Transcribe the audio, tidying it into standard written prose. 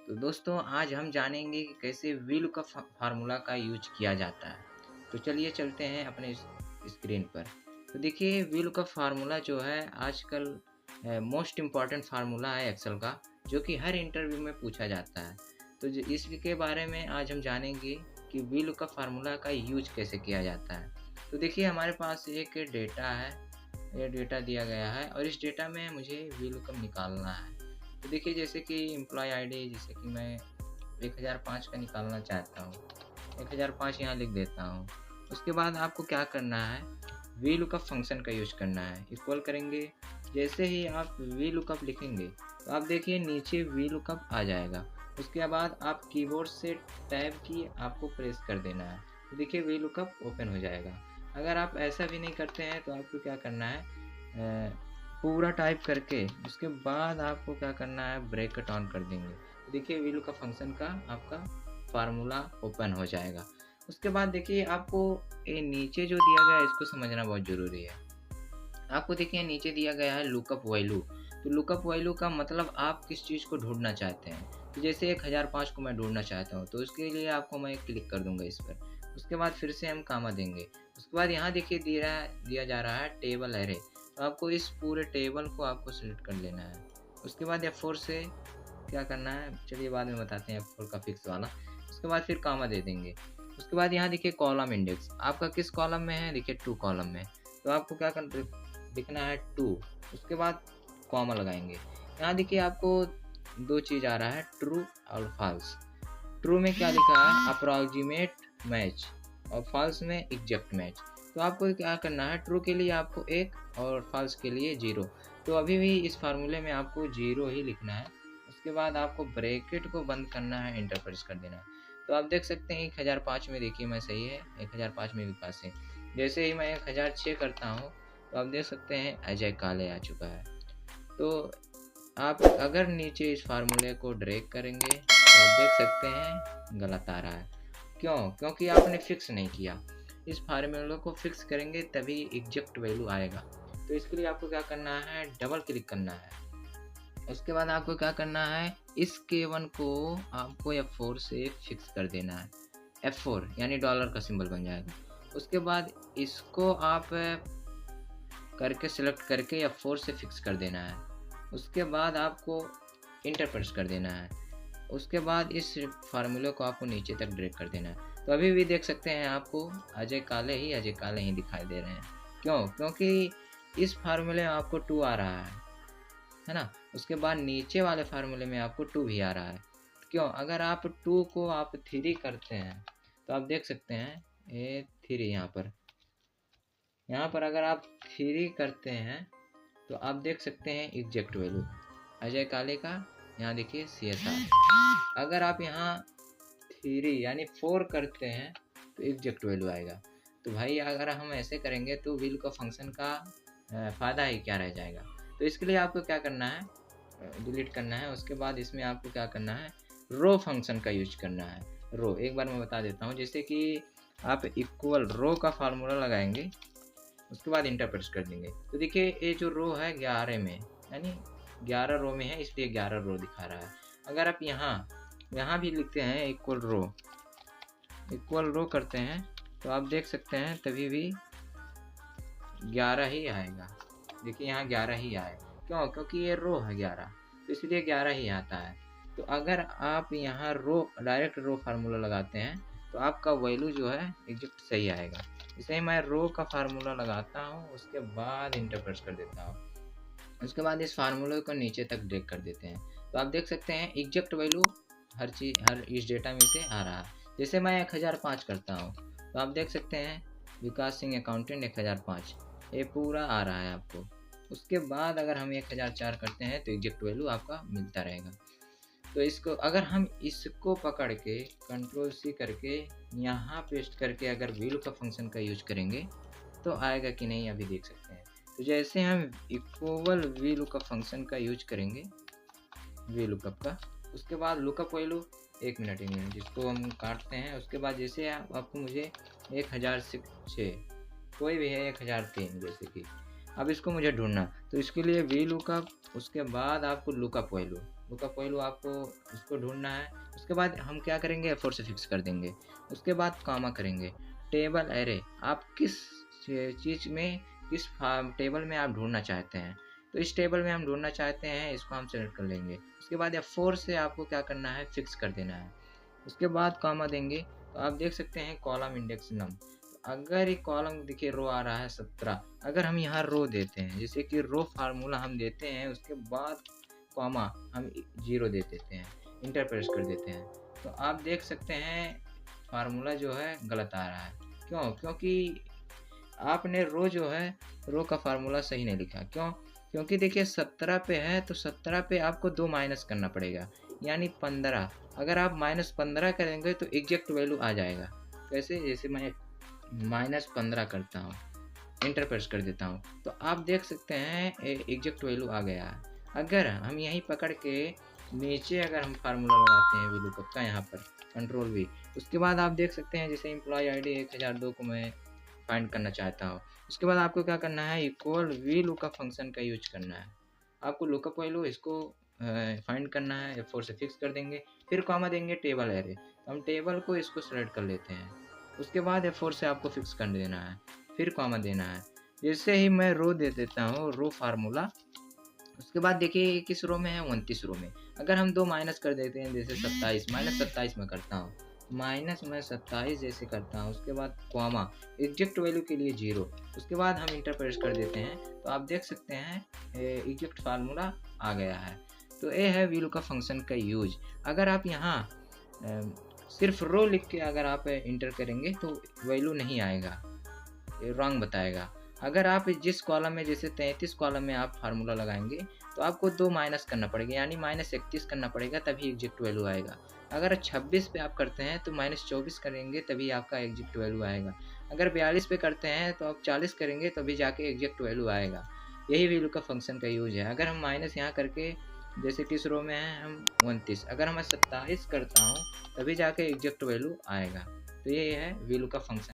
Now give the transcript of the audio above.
तो दोस्तों आज हम जानेंगे कि कैसे व्हील का फार्मूला का यूज किया जाता है। तो चलिए चलते हैं अपने स्क्रीन पर। तो देखिए व्हील का फार्मूला जो है आजकल मोस्ट इम्पॉर्टेंट फार्मूला है एक्सेल का, जो कि हर इंटरव्यू में पूछा जाता है। तो इसके बारे में आज हम जानेंगे कि व्हील का फार्मूला का यूज कैसे किया जाता है। तो देखिए हमारे पास एक डेटा है, ये डेटा दिया गया है और इस डेटा में मुझे व्हील कब निकालना है। तो देखिए जैसे कि एम्प्लॉय आईडी, जैसे कि मैं 1005 का निकालना चाहता हूँ, 1005 यहाँ लिख देता हूँ। उसके बाद आपको क्या करना है, वी लुकअप फंक्शन का यूज करना है। इक्वल करेंगे, जैसे ही आप वी लुकअप लिखेंगे तो आप देखिए नीचे वी लुकअप आ जाएगा। उसके बाद आप कीबोर्ड से टैब की आपको प्रेस कर देना है, तो देखिए वी लुकअप ओपन हो जाएगा। अगर आप ऐसा भी नहीं करते हैं तो आपको क्या करना है, पूरा टाइप करके उसके बाद आपको क्या करना है, ब्रैकेट ऑन कर देंगे। तो देखिए वी लुकअप फंक्शन का आपका फार्मूला ओपन हो जाएगा। उसके बाद देखिए आपको ये नीचे जो दिया गया है इसको समझना बहुत ज़रूरी है। आपको देखिए नीचे दिया गया है लुकअप वैल्यू। तो लुकअप वैल्यू का मतलब आप किस चीज़ को ढूंढना चाहते हैं। तो जैसे 1005 को मैं ढूंढना चाहता हूँ, तो उसके लिए आपको मैं क्लिक कर दूंगा इस पर। उसके बाद फिर से हम कामा देंगे। उसके बाद यहाँ देखिए दिया जा रहा है टेबल एरे। तो आपको इस पूरे टेबल को आपको सिलेक्ट कर लेना है। उसके बाद F4 से क्या करना है, चलिए बाद में बताते हैं F4 का फिक्स वाला। उसके बाद फिर कामा दे देंगे। उसके बाद यहाँ देखिए कॉलम इंडेक्स आपका किस कॉलम में है, देखिए 2 कॉलम में। तो आपको क्या लिखना है 2। उसके बाद कॉमा लगाएंगे। यहाँ देखिए आपको दो चीज़ आ रहा है, ट्रू और फॉल्स। ट्रू में क्या लिखा है, अप्रॉक्सीमेट मैच, और फॉल्स में एग्जैक्ट मैच। तो आपको क्या करना है, ट्रू के लिए आपको 1 और फॉल्स के लिए 0। तो अभी भी इस फार्मूले में आपको 0 ही लिखना है। उसके बाद आपको ब्रैकेट को बंद करना है, इंटर प्रेस कर देना है। तो आप देख सकते हैं 1005 में देखिए मैं सही है, 1005 में विकास है। जैसे ही मैं 1006 करता हूँ तो आप देख सकते हैं अजय काले आ चुका है। तो आप अगर नीचे इस फार्मूले को ड्रैग करेंगे तो आप देख सकते हैं गलत आ रहा है। क्यों? क्योंकि आपने फिक्स नहीं किया। इस फार्मूले को फिक्स करेंगे तभी एग्जैक्ट वैल्यू आएगा। तो इसके लिए आपको क्या करना है, डबल क्लिक करना है। उसके बाद आपको क्या करना है, इस K1 को आपको F4 से फिक्स कर देना है। F4 यानी डॉलर का सिंबल बन जाएगा। उसके बाद इसको आप करके सिलेक्ट करके F4 से फिक्स कर देना है। उसके बाद आपको इंटर प्रेस कर देना है। उसके बाद इस फार्मूले को आपको नीचे तक ड्रैग कर देना है। तो अभी भी देख सकते हैं आपको अजय काले ही दिखाई दे रहे हैं। क्यों? क्योंकि इस फार्मूले में आपको 2 आ रहा है ना। उसके बाद नीचे वाले फार्मूले में आपको 2 भी आ रहा है। क्यों? अगर आप 2 को आप 3 करते हैं तो आप देख सकते हैं ये 3 यहाँ पर अगर आप 3 करते हैं तो आप देख सकते हैं एग्जैक्ट वैल्यू अजय काले का। यहाँ देखिए CSR। अगर आप यहाँ 3 यानी 4 करते हैं तो एग्जैक्ट वैल्यू आएगा। तो भाई अगर हम ऐसे करेंगे तो व्हील का फंक्शन का फ़ायदा ही क्या रह जाएगा। तो इसके लिए आपको क्या करना है, डिलीट करना है। उसके बाद इसमें आपको क्या करना है, रो फंक्शन का यूज करना है। रो एक बार मैं बता देता हूँ, जैसे कि आप इक्वल रो का फार्मूला लगाएंगे, उसके बाद इंटर प्रेस कर देंगे। तो देखिए ये जो रो है 11 में, यानी 11 रो में है, इसलिए 11 रो दिखा रहा है। अगर आप यहाँ भी लिखते हैं इक्वल रो करते हैं तो आप देख सकते हैं तभी भी 11 ही आएगा। देखिए यहाँ 11 ही आए। क्यों? क्योंकि ये रो है 11, तो इसलिए 11 ही आता है। तो अगर आप यहाँ डायरेक्ट रो फार्मूला लगाते हैं तो आपका वैल्यू जो है एग्जैक्ट सही आएगा। इसे ही मैं रो का फार्मूला लगाता हूँ, उसके बाद इंटर प्रेस कर देता हूँ। उसके बाद इस फार्मूले को नीचे तक ड्रैग कर देते हैं। तो आप देख सकते हैं एग्जैक्ट वैल्यू हर इस डेटा में से आ रहा है। जैसे मैं 1005 करता हूँ तो आप देख सकते हैं विकास सिंह अकाउंटेंट 1005, ये पूरा आ रहा है आपको। उसके बाद अगर हम 1004 करते हैं तो एग्जैक्ट वैल्यू आपका मिलता रहेगा। तो इसको अगर हम इसको पकड़ के Ctrl+C करके यहाँ पेस्ट करके अगर व्हील का फंक्शन का यूज करेंगे तो आएगा कि नहीं, अभी देख सकते हैं। तो जैसे हम इक्वल व्हील का फंक्शन का यूज करेंगे वी लुकअप का, उसके बाद लुकअप वैल्यू 1 मिनट जिसको हम काटते हैं। उसके बाद जैसे आपको मुझे 1006 कोई भी है 1003 जैसे कि अब इसको मुझे ढूंढना, तो इसके लिए वी लुकअप, उसके बाद आपको लुकअप वैल्यू लुकअप वैल्यू आपको उसको ढूंढना है। उसके बाद हम क्या करेंगे, F4 से फिक्स कर देंगे। उसके बाद कॉमा करेंगे। टेबल एरे, आप किस चीज़ में, किस टेबल में आप ढूंढना चाहते हैं, तो इस टेबल में हम ढूंढना चाहते हैं, इसको हम सेलेक्ट कर लेंगे। उसके बाद F4 से आपको क्या करना है, फिक्स कर देना है। उसके बाद कॉमा देंगे तो आप देख सकते हैं कॉलम इंडेक्स नम। अगर ये कॉलम देखिए रो आ रहा है 17, अगर हम यहाँ रो देते हैं, जैसे कि रो फार्मूला हम देते हैं, उसके बाद कॉमा हम 0 दे देते हैं, इंटर प्रेस कर देते हैं, तो आप देख सकते हैं फार्मूला जो है गलत आ रहा है। क्यों? क्योंकि आपने रो जो है, रो का फार्मूला सही नहीं लिखा। क्यों? क्योंकि देखिए 17 पे है, तो 17 पे आपको 2 माइनस करना पड़ेगा, यानी 15। अगर आप -15 करेंगे तो एग्जैक्ट वैल्यू आ जाएगा। कैसे? जैसे मैं -15 करता हूँ, इंटर प्रेस कर देता हूँ, तो आप देख सकते हैं एग्जैक्ट वैल्यू आ गया है। अगर हम यहीं पकड़ के नीचे अगर हम फार्मूला लगाते हैं VLOOKUP का, यहाँ पर कंट्रोल V, उसके बाद आप देख सकते हैं जैसे एम्प्लॉय ID 1002 को मैं फाइंड करना चाहता हूँ, उसके बाद आपको क्या करना है, इक्वल VLOOKUP फंक्शन का यूज करना है। आपको लुकअप वैल्यू इसको फाइंड करना है, F4 से फिक्स कर देंगे, फिर कॉमा देंगे टेबल एरे, तो हम टेबल को इसको सेलेक्ट कर लेते हैं। उसके बाद F4 से आपको फिक्स कर देना है, फिर कॉमा देना है। जैसे ही मैं रो दे देता हूँ, रो फार्मूला, उसके बाद देखिए किस रो में है, 29 रो में। अगर हम 2 माइनस कर देते हैं, जैसे 27, -27 में करता हूँ, माइनस मैं 27 जैसे करता हूँ, उसके बाद कॉमा, एग्जैक्ट वैल्यू के लिए 0, उसके बाद हम इंटर प्रेस कर देते हैं, तो आप देख सकते हैं एग्जैक्ट फार्मूला आ गया है। तो ये है VLOOKUP फंक्शन का यूज। अगर आप यहाँ सिर्फ रो लिख के अगर आप इंटर करेंगे तो वैल्यू नहीं आएगा, रॉन्ग बताएगा। अगर आप जिस कॉलम में, जैसे 33 कॉलम में आप फार्मूला लगाएंगे, तो आपको 2 माइनस करना पड़ेगा, यानी -31 करना पड़ेगा, तभी एग्जैक्ट वैल्यू आएगा। अगर 26 पे आप करते हैं तो -24 करेंगे, तभी आपका एग्जैक्ट वैल्यू आएगा। अगर 42 पे करते हैं तो आप 40 करेंगे, तभी जाके एग्जैक्ट वैल्यू आएगा। यही VLOOKUP फंक्शन का यूज है। अगर हम माइनस यहाँ करके, जैसे किस रो में है हम 29, अगर मैं 27 करता हूँ, तभी जाके एग्जैक्ट वैल्यू आएगा। तो ये है VLOOKUP फंक्शन।